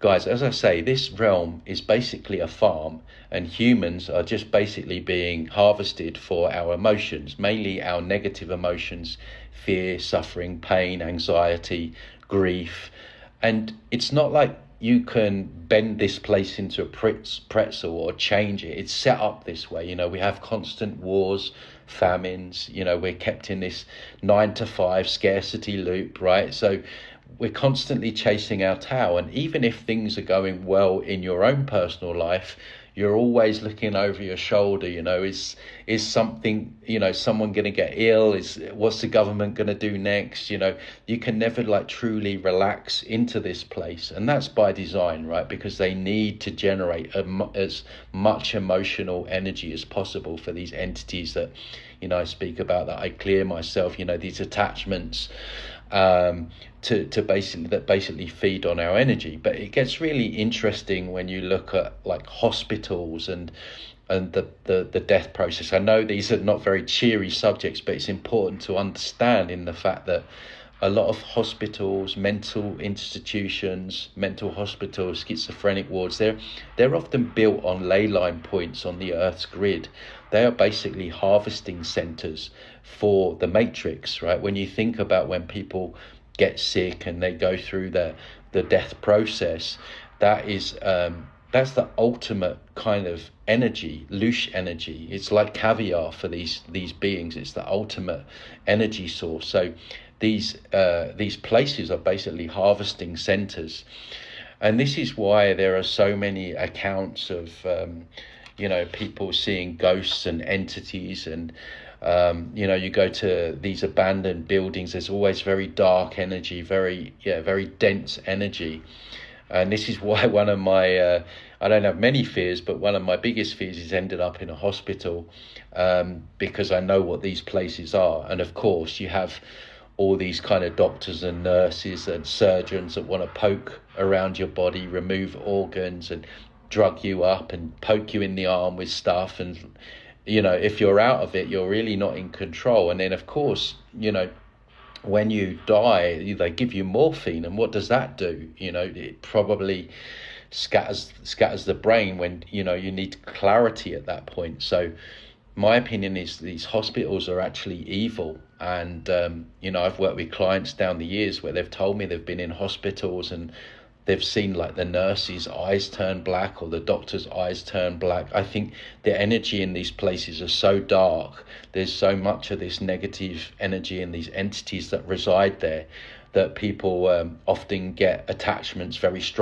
guys, as I say, this realm is basically a farm, and humans are just basically being harvested for our emotions, mainly our negative emotions: fear, suffering, pain, anxiety, grief. And it's not like you can bend this place into a pretzel or change it. It's set up this way. We have constant wars, famines. We're kept in this 9 to 5 scarcity loop, right? So we're constantly chasing our tail. And even if things are going well in your own personal life, you're always looking over your shoulder. Is something, someone going to get ill? What's the government going to do next? You can never truly relax into this place, and that's by design, right? Because they need to generate as much emotional energy as possible for these entities that I speak about, that I clear myself. These attachments to basically feed on our energy. But it gets really interesting when you look at hospitals and the death process. I know these are not very cheery subjects, but it's important to understand in the fact that a lot of hospitals, mental institutions, mental hospitals, schizophrenic wards, they're often built on ley line points on the Earth's grid. They are basically harvesting centers for the matrix, right? When you think about when people get sick and they go through the death process, that's the ultimate kind of energy, Loosh energy. It's like caviar for these beings. It's the ultimate energy source. So these places are basically harvesting centers, and this is why there are so many accounts of people seeing ghosts and entities. And you go to these abandoned buildings, there's always very dark energy, very dense energy. And this is why one of my I don't have many fears, but one of my biggest fears is ended up in a hospital, because I know what these places are. And of course you have all these kind of doctors and nurses and surgeons that want to poke around your body, remove organs and drug you up and poke you in the arm with stuff. And if you're out of it, you're really not in control. And then of course, when you die, they give you morphine, and what does that do? It probably scatters the brain when you need clarity at that point. So my opinion is these hospitals are actually evil. And I've worked with clients down the years where they've told me they've been in hospitals and they've seen the nurses' eyes turn black or the doctor's eyes turn black. I think the energy in these places are so dark. There's so much of this negative energy in these entities that reside there that people often get attachments very strong.